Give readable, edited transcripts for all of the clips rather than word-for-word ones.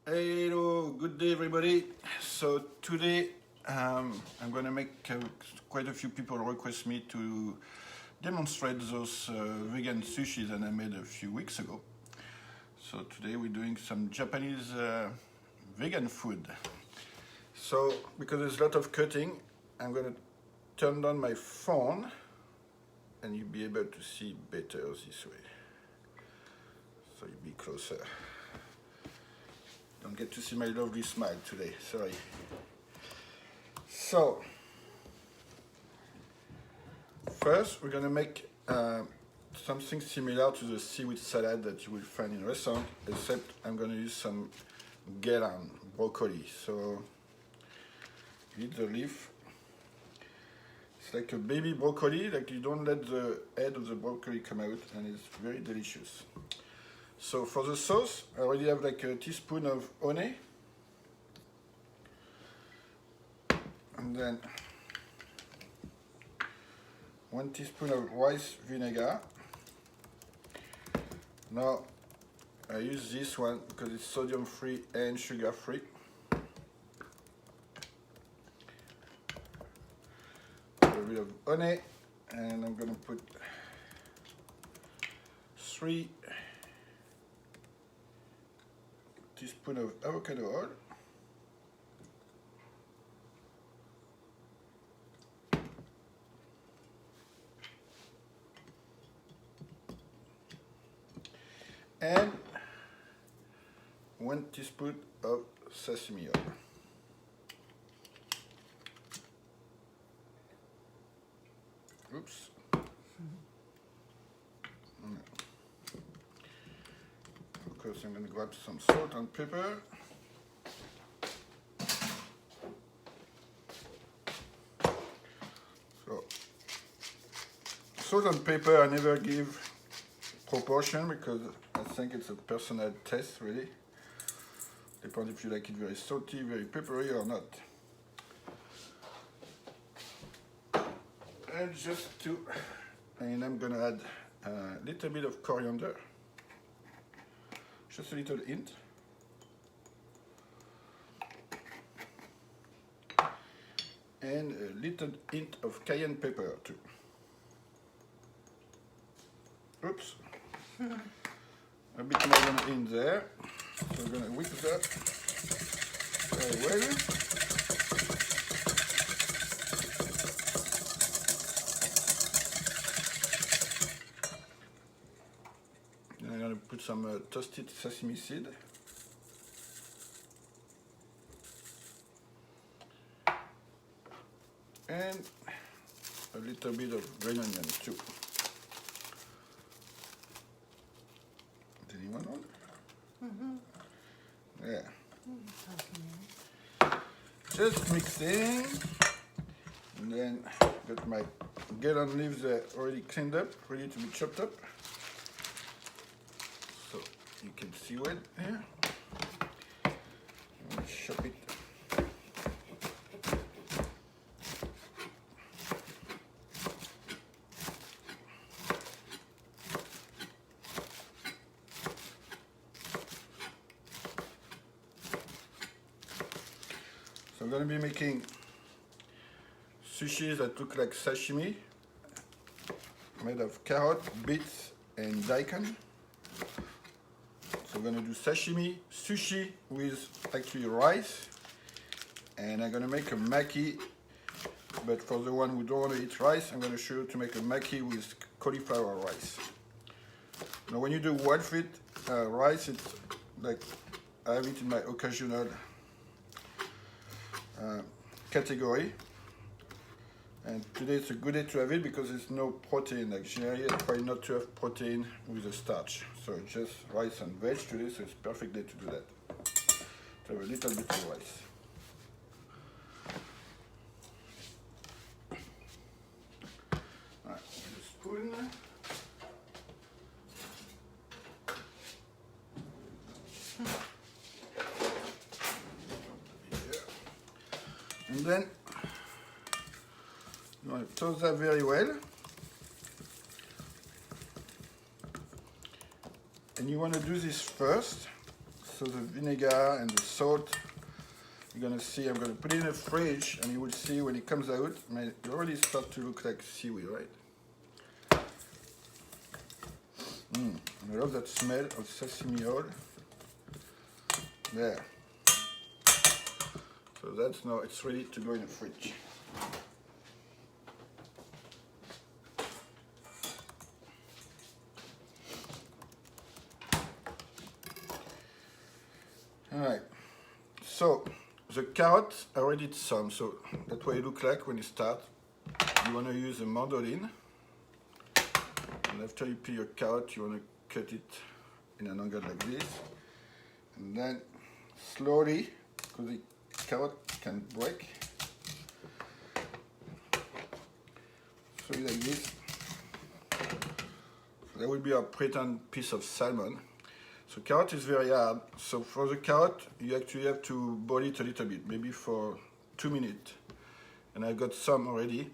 Hello, good day everybody. So today I'm going to make quite a few people request me to demonstrate those vegan sushi that I made a few weeks ago. So today we're doing some Japanese vegan food. So because there's a lot of cutting, I'm going to turn down my phone and you'll be able to see better this way. So you'll be closer. Don't get to see my lovely smile today, sorry. So, first we're gonna make something similar to the seaweed salad that you will find in a restaurant, except I'm gonna use some gelan, broccoli. So, you eat the leaf. It's like a baby broccoli, like you don't let the head of the broccoli come out, and it's very delicious. So for the sauce, I already have like a teaspoon of honey. And then 1 teaspoon of rice vinegar. Now I use this one because it's sodium free and sugar free. A bit of honey, and I'm gonna put 3 teaspoon of avocado oil, and 1 teaspoon of sashimi oil. Oops. Of course, I'm going to grab some salt and pepper. So, salt and pepper I never give proportion because I think it's a personal taste really. Depends if you like it very salty, very peppery or not. And I'm going to add a little bit of coriander. Just a little hint. And a little hint of cayenne pepper too. Oops. A bit more than in there. So we're going to whip that very well. I'm going to put some toasted sesame seed. And a little bit of green onion too. Did anyone want? Yeah. Just mixing. And then got my gelan leaves already cleaned up, ready to be chopped up. So you can see it here. I'm going to chop it. So I'm going to be making sushi that look like sashimi, made of carrot, beets, and daikon. So I'm going to do sashimi, sushi with actually rice, and I'm going to make a maki, but for the one who don't want to eat rice, I'm going to show you to make a maki with cauliflower rice. Now when you do wild fit rice, it's like I have it in my occasional category, and today it's a good day to have it because there's no protein. Like generally I try not to have protein with a starch, so just rice and veg today, so it's a perfect day to do that. So a little bit of rice. Alright, with a spoon. And then you want to toast that very well. And you want to do this first So the vinegar and the salt, you're gonna see, I'm gonna put it in the fridge and you will see when it comes out, it already starts to look like seaweed, right? I love that smell of sashimi oil. There. So that's now, it's ready to go in the fridge. Alright, so the carrot, I already did some, so that's what it looks like when you start. You want to use a mandolin, and after you peel your carrot, you want to cut it in an angle like this, and then slowly, because the carrot can break, slowly like this. So that will be our pretend piece of salmon. So carrot is very hard, so for the carrot you actually have to boil it a little bit, maybe for 2 minutes. And I got some already.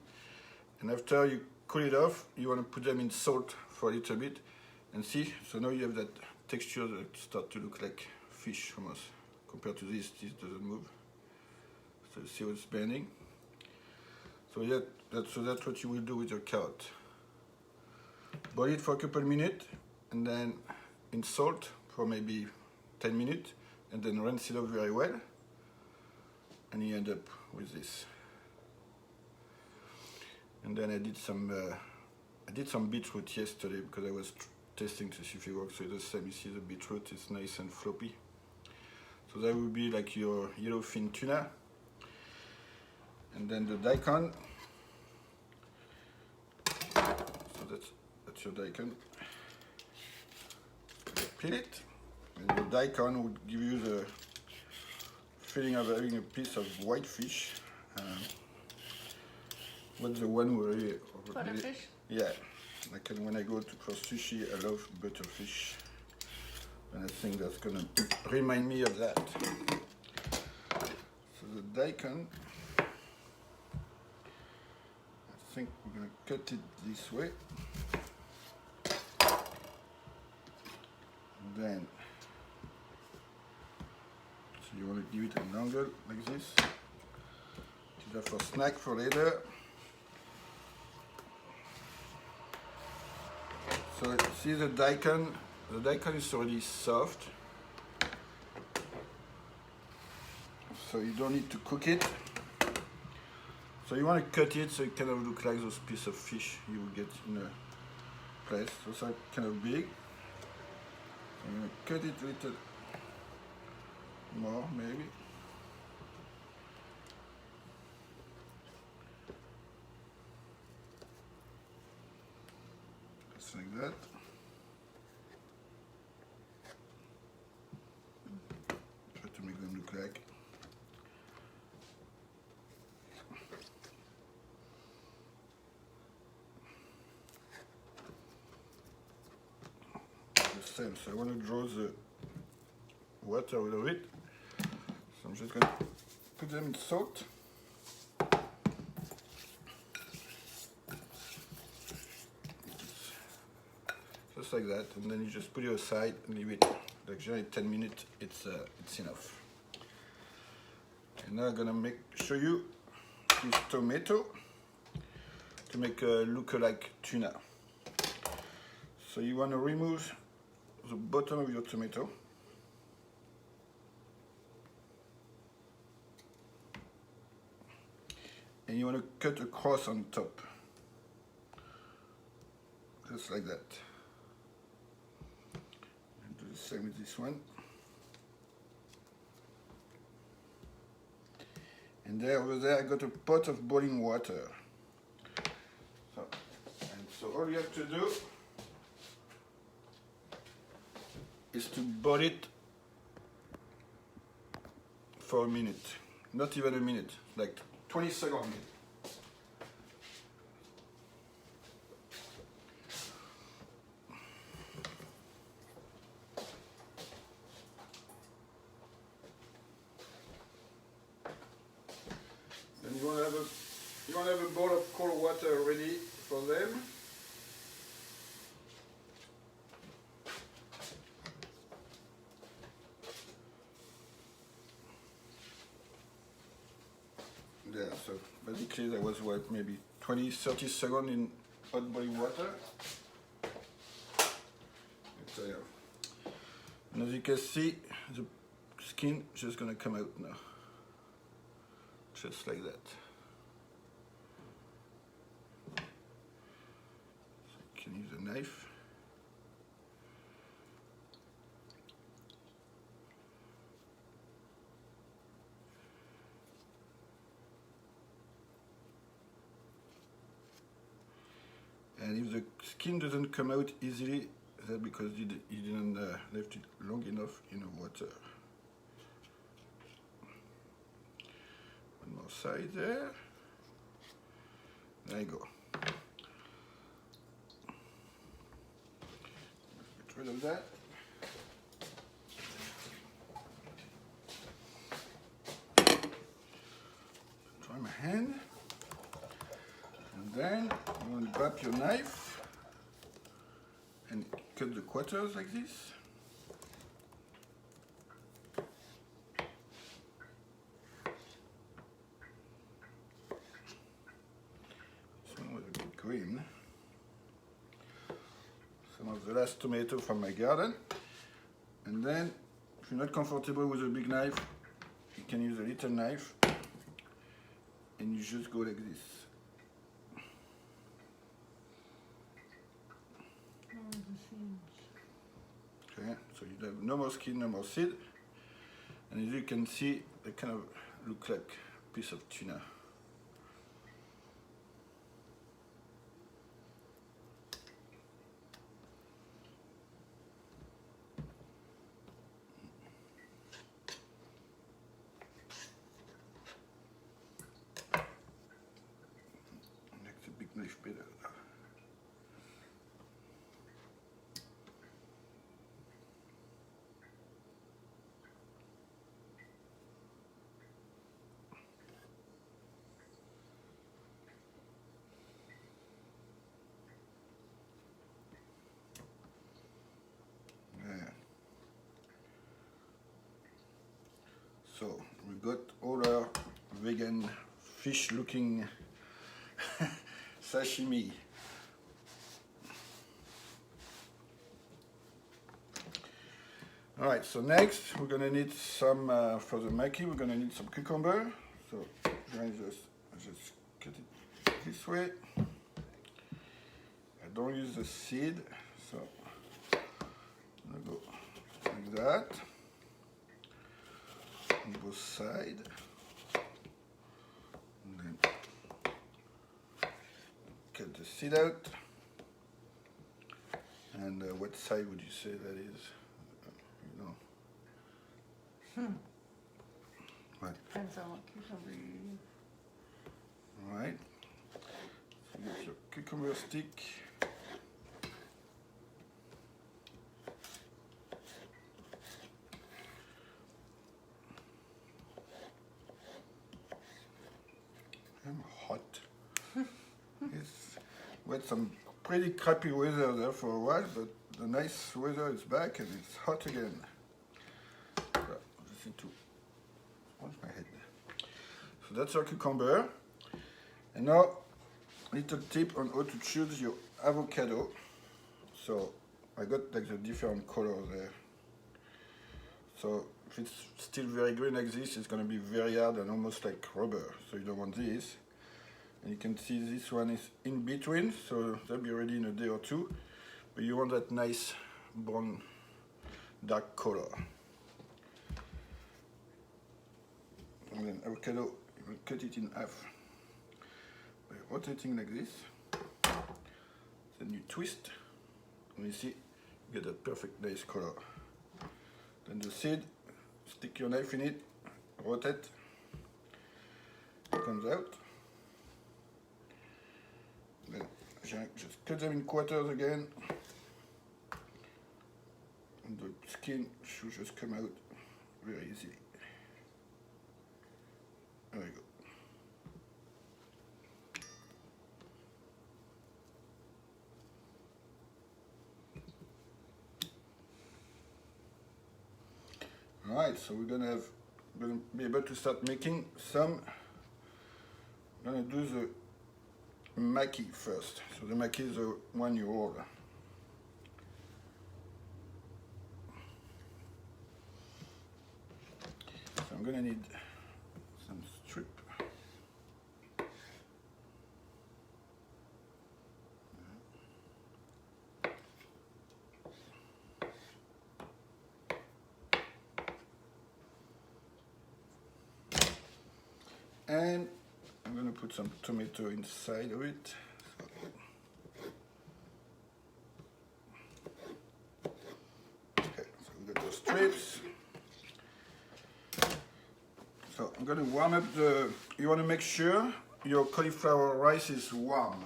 And after you cool it off, you want to put them in salt for a little bit. And see, so now you have that texture that starts to look like fish almost. Compared to this doesn't move. So you see what's bending. So yeah, that's what you will do with your carrot. Boil it for a couple minutes, and then in salt for maybe 10 minutes, and then rinse it off very well, and you end up with this. And then I did some beetroot yesterday because I was testing to see if it works. So the same, you see the beetroot is nice and floppy. So that will be like your yellowfin tuna. And then the daikon. So that's your daikon. Peel it. And the daikon would give you the feeling of having a piece of white fish. What's the one where you... Butterfish? Yeah. Like when I go for sushi, I love butterfish. And I think that's gonna remind me of that. So the daikon, I think we're gonna cut it this way. And then, so you wanna give it an angle like this. These are for snack for later. So see the daikon is already soft, so you don't need to cook it. So you want to cut it so it kind of looks like those pieces of fish you will get in a place. Those are kind of big. I'm going to cut it a little more maybe. Just like that. Try to make them look like. The same. So I want to draw the water out of it. So I'm just going to put them in salt. Just like that, and then you just put it aside and leave it like generally 10 minutes. It's enough. And now I'm gonna show you this tomato to make a look-alike tuna. So you want to remove the bottom of your tomato. And you want to cut across on top. Just like that. Do the same with this one. And there, over there, I got a pot of boiling water. So all you have to do is to boil it for a minute. Not even a minute, like 20 seconds. Then you want to have a bowl of cold water ready for them. Yeah, so basically there was what, maybe 20-30 seconds in hot boiling water. And as you can see, the skin is just gonna come out now. Just like that. So you can use a knife. And if the skin doesn't come out easily, that's because you didn't left it long enough in the water. One more side there. There you go. Get rid of that. Try my hand. And then you want to grab your knife and cut the quarters like this. This one was a bit green. Some of the last tomato from my garden. And then, if you're not comfortable with a big knife, you can use a little knife and you just go like this. Okay, so you have no more skin, no more seed, and as you can see, they kind of look like a piece of tuna. Makes a big knife better. So we got all our vegan fish looking sashimi. Alright, so next we're gonna need some, for the maki, we're gonna need some cucumber. So I just cut it this way. I don't use the seed, so I'm gonna go like that. On both sides, and then cut the seed out. And what side would you say that is? You know. What? Depends on what cucumber you use. All right. So you get your cucumber stick. I'm hot. We had some pretty crappy weather there for a while, but the nice weather is back and it's hot again. So, I just need to wash my head. So that's our cucumber. And now, little tip on how to choose your avocado. So I got like the different colors there. So if it's still very green like this, it's going to be very hard and almost like rubber. So you don't want this. And you can see this one is in between, so that'll be ready in a day or two. But you want that nice brown, dark color. And then avocado, you will cut it in half by rotating like this. Then you twist, and you see, you get a perfect nice color. Then the seed, stick your knife in it, rotate, it comes out. Then just cut them in quarters again, and the skin should just come out very easily. There we go. Alright, so we're gonna be able to start making some I'm gonna do the maki first. So the maki is the one you order. So I'm gonna need some strip. And I'm going to put some tomato inside of it. Okay, so we got the strips. So I'm going to warm up the, you want to make sure your cauliflower rice is warm.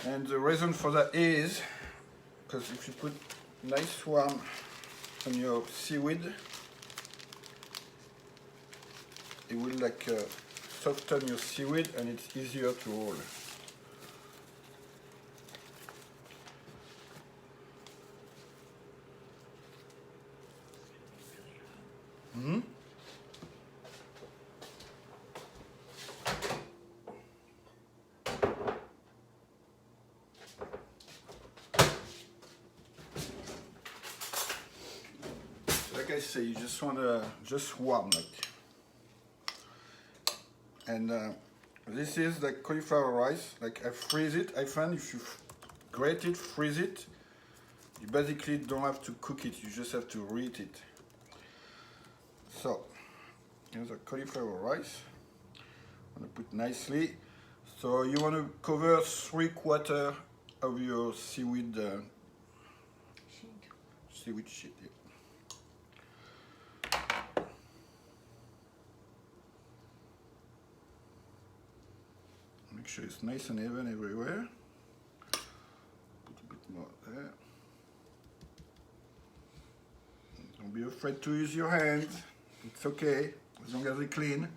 And the reason for that is, because if you put nice warm on your seaweed, it will like soften your seaweed and it's easier to roll. Mm-hmm. Like I say, you just want to just warm like. And this is the cauliflower rice. Like I freeze it. I find if you grate it, freeze it, you basically don't have to cook it. You just have to reheat it. So here's the cauliflower rice. I'm gonna put nicely. So you want to cover 3/4 of your seaweed seaweed sheet. Yeah. Make sure it's nice and even everywhere. Put a bit more there. Don't be afraid to use your hands. It's okay, as long as they're clean.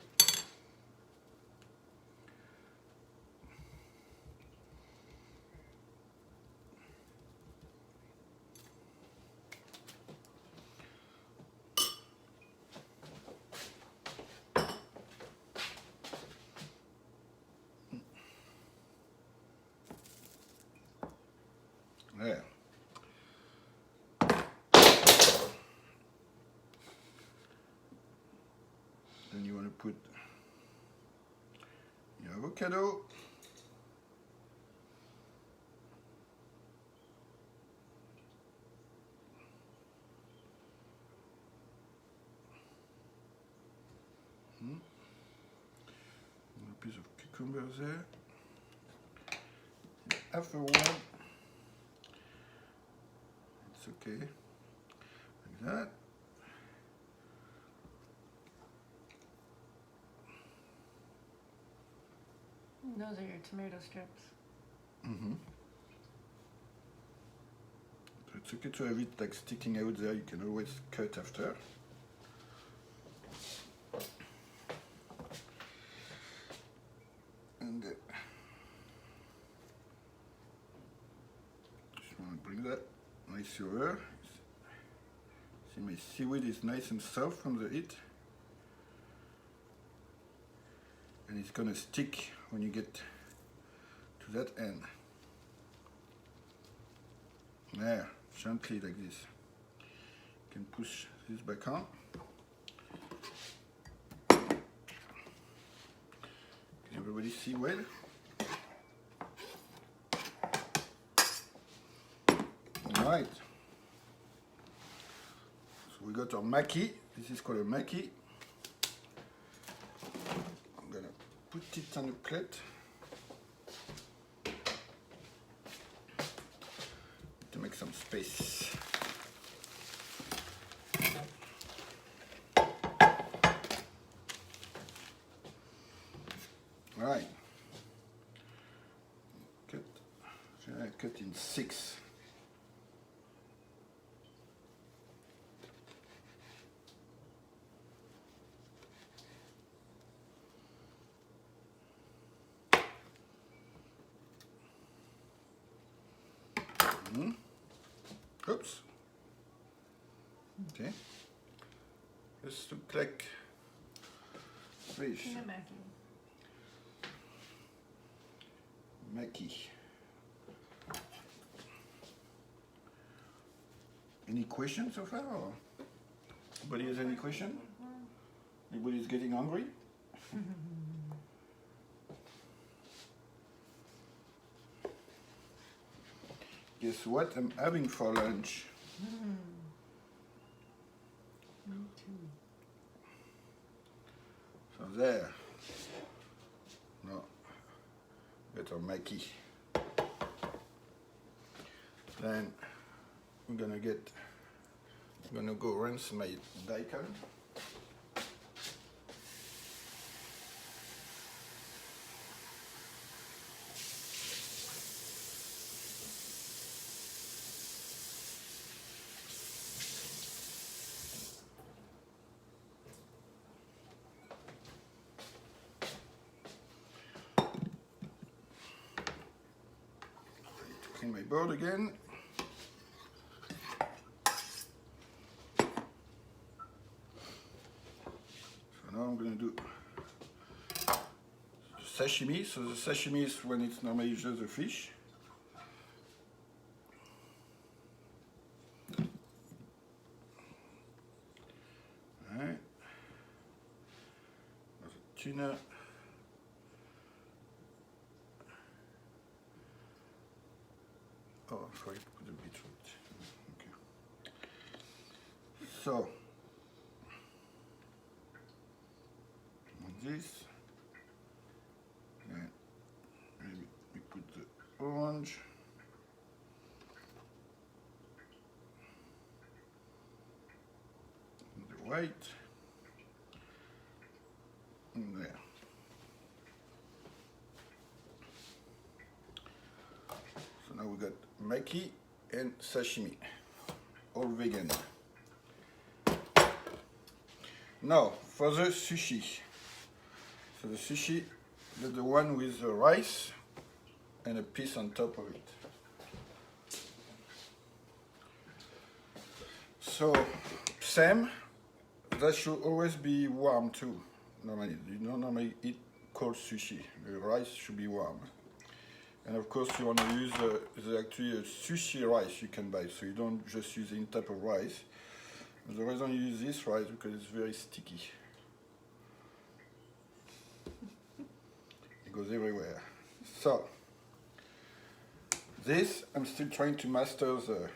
There. Then you want to put your avocado. A piece of cucumber there. Half a one. It's okay. Like that. Those are your tomato strips. Mm-hmm. So it's okay to have it like sticking out there. You can always cut after. And just want to bring that nice over. See, my seaweed is nice and soft from the heat. And it's gonna stick when you get to that end. There, gently like this. You can push this back on. Can everybody see well? Alright. So we got our maki. This is called a maki. I'm gonna put it on a plate. To make some space. All right. Cut in 6. Oops. Okay. This looks like fish. Vegan Maki. Maki. Any questions so far? Or? Anybody has any question? Anybody's getting hungry? Guess what I'm having for lunch? Me too. So there. No. Better Maki. Then I'm gonna go rinse my daikon. Clean my board again. Now I'm going to do sashimi. So the sashimi is when it's normally just a fish. Alright. There's a tuna. Oh, I forgot to put the beetroot. Okay. So this, and maybe we put the orange, and the white, and there. So now we got maki and sashimi, all vegan. Now for the sushi. So the sushi, the one with the rice and a piece on top of it. So same, that should always be warm too. Normally, you don't normally eat cold sushi. The rice should be warm. And of course, you want to use actually a sushi rice you can buy. So you don't just use any type of rice. The reason you use this rice because it's very sticky. Goes everywhere. So this I'm still trying to master to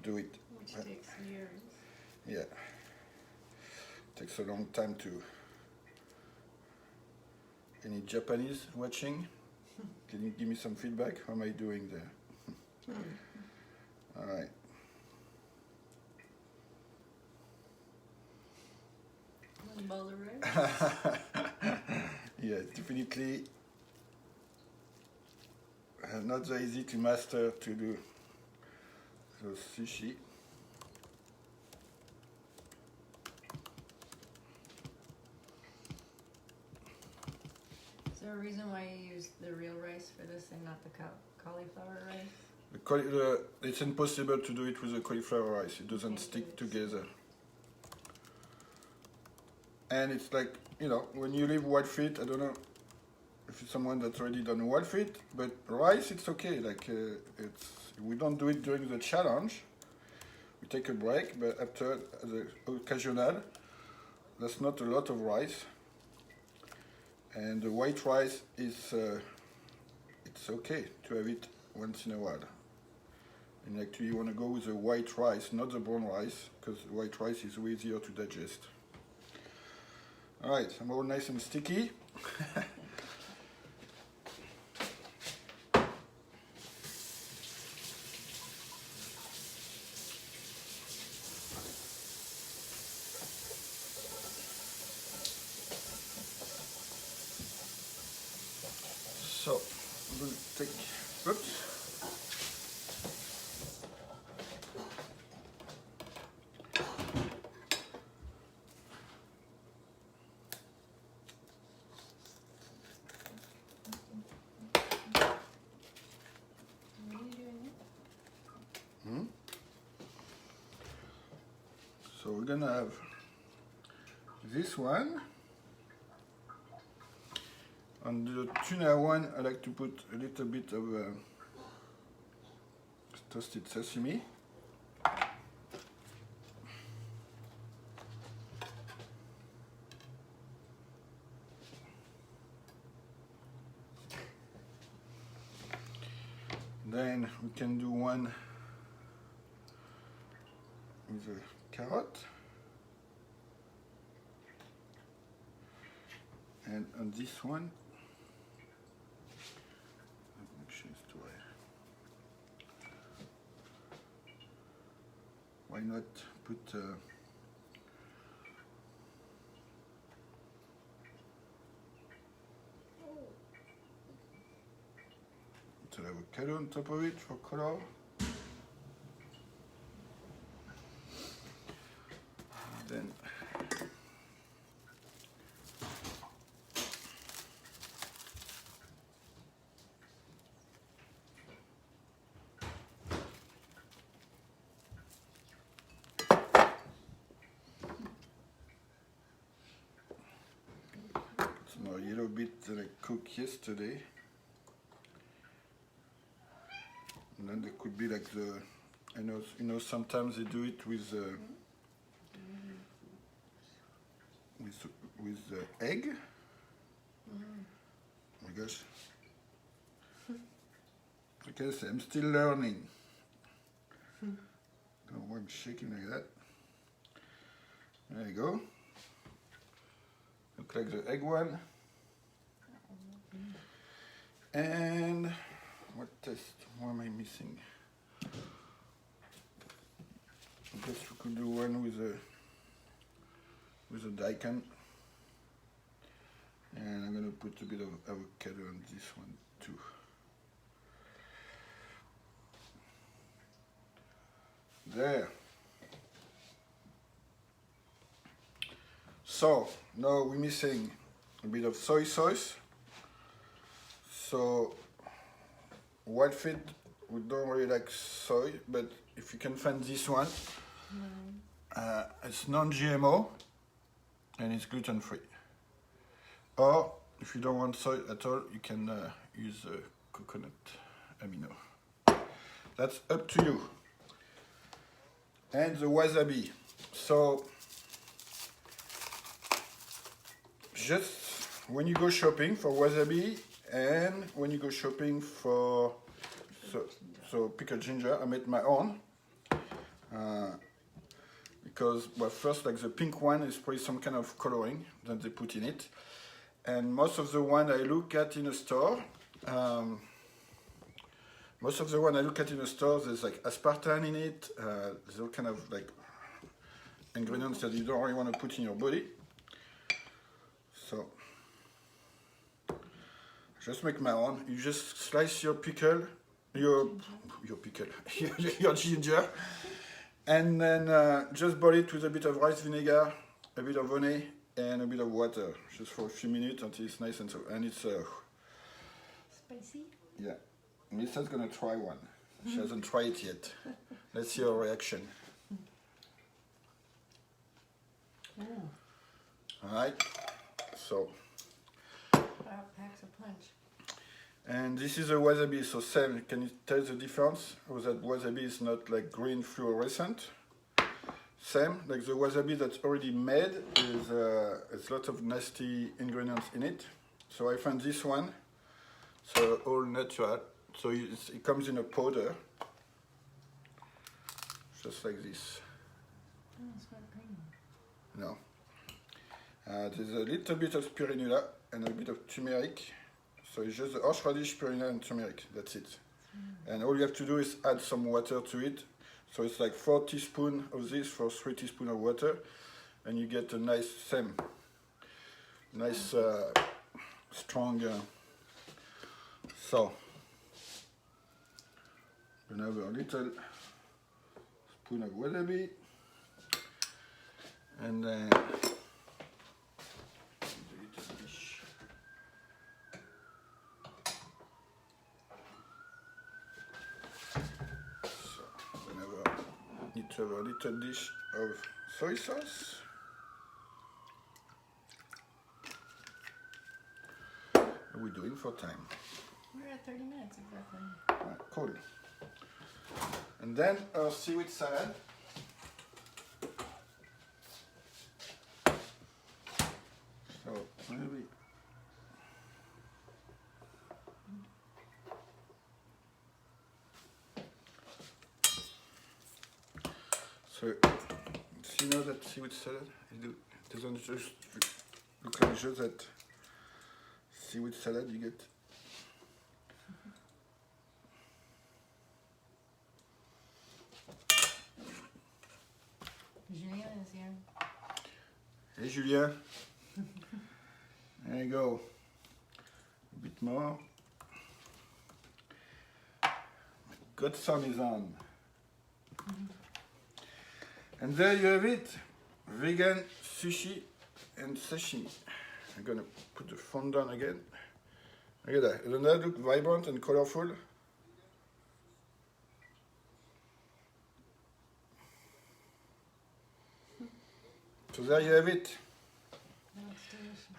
do it. Which takes years. Yeah. Takes a long time to. Any Japanese watching? Can you give me some feedback? How am I doing there? All right. One bowl of rice. Yeah, definitely not so easy to master to do the sushi. Is there a reason why you use the real rice for this and not the cauliflower rice? It's impossible to do it with the cauliflower rice. It doesn't stick together. And it's like, you know, when you leave white feet, I don't know if it's someone that's already done white feet, but rice, it's okay. Like, we don't do it during the challenge. We take a break, but after the occasional, that's not a lot of rice. And the white rice is, it's okay to have it once in a while. And actually, you want to go with the white rice, not the brown rice, because white rice is way easier to digest. All right, I'm all nice and sticky. So, I'm going to take, oops. gonna have this one. On the tuna one, I like to put a little bit of toasted sashimi. Then we can do one with a carrot. And on this one, why not put avocado on top of it for color. Then some more yellow bit that I cooked yesterday. And then there could be like the, you know, sometimes they do it with the egg. Oh my gosh. Okay, so I'm still learning. Don't know why I'm shaking like that. There you go. Look like the egg one. And what test? What am I missing? I guess we could do one with a daikon. And I'm gonna put a bit of avocado on this one too. There. So now we're missing a bit of soy sauce. So wild fit, we don't really like soy, but if you can find this one, it's non-GMO and it's gluten-free. Or if you don't want soy at all, you can use coconut amino. That's up to you. And the wasabi. So just when you go shopping for wasabi and when you go shopping for so pickled ginger, I made my own because, well, first, like the pink one is probably some kind of coloring that they put in it, and most of the one I look at in a store, there's like aspartame in it. There's all kind of like ingredients that you don't really want to put in your body. So just make my own. You just slice your pickle, your ginger, and then just boil it with a bit of rice vinegar, a bit of honey, and a bit of water, just for a few minutes until it's nice and so. And it's spicy. Yeah, Lisa's gonna try one. She hasn't tried it yet. Let's see her reaction. All right. So. Packs a punch. And this is a wasabi, so Sam, can you tell the difference? Or that wasabi is not like green fluorescent? Sam, like the wasabi that's already made is it's lots of nasty ingredients in it. So I found this one, so all natural. So it comes in a powder, just like this. Oh, it's not green. No. There's a little bit of spironula and a bit of turmeric. So it's just the horseradish, spironula, and turmeric. That's it. And all you have to do is add some water to it. So it's like 4 teaspoons of this for 3 teaspoons of water, and you get a nice strong. So we're gonna have a little spoon of wasabi, and then. To have a little dish of soy sauce. What are we doing for time? We're at 30 minutes exactly. Right, cool. And then our seaweed salad. So maybe. So you know that seaweed salad? It doesn't just look like just that seaweed salad you get. Julien is here. Hey Julien. There you go. A bit more. Good sun is on. And there you have it. Vegan sushi and sashimi. I'm gonna put the phone down again. Look at that. Doesn't that look vibrant and colorful? So there you have it.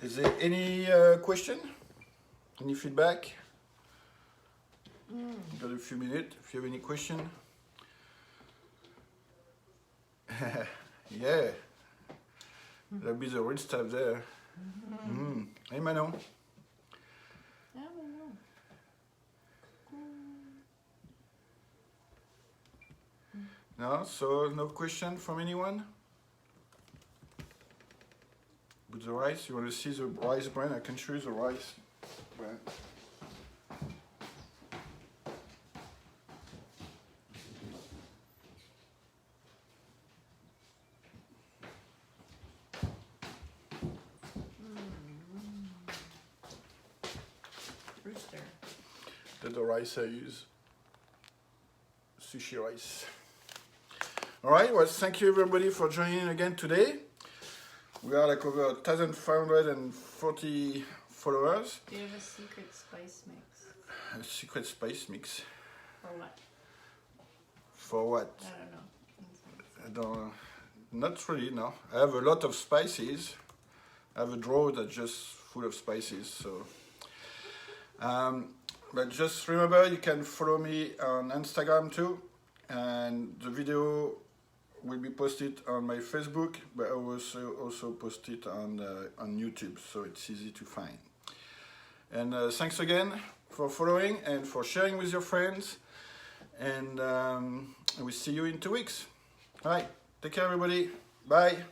Is there any question? Any feedback? Got a few minutes. If you have any question. Yeah. That'll be the real stuff there. Hey Manon. I don't know. No, so no question from anyone? With the rice, you want to see the rice brand? I can show you the rice brand. Rooster. That's the rice I use. Sushi rice. All right, well, thank you everybody for joining again today. We are like over 1,540 followers. Do you have a secret spice mix? A secret spice mix. For what? For what? I don't know. I don't. Not really. No. I have a lot of spices. I have a drawer that's just full of spices. So, but just remember, you can follow me on Instagram too, and the video will be posted on my Facebook, but I will also post it on YouTube, so it's easy to find. And thanks again for following and for sharing with your friends. And we'll see you in 2 weeks. All right, take care, everybody. Bye.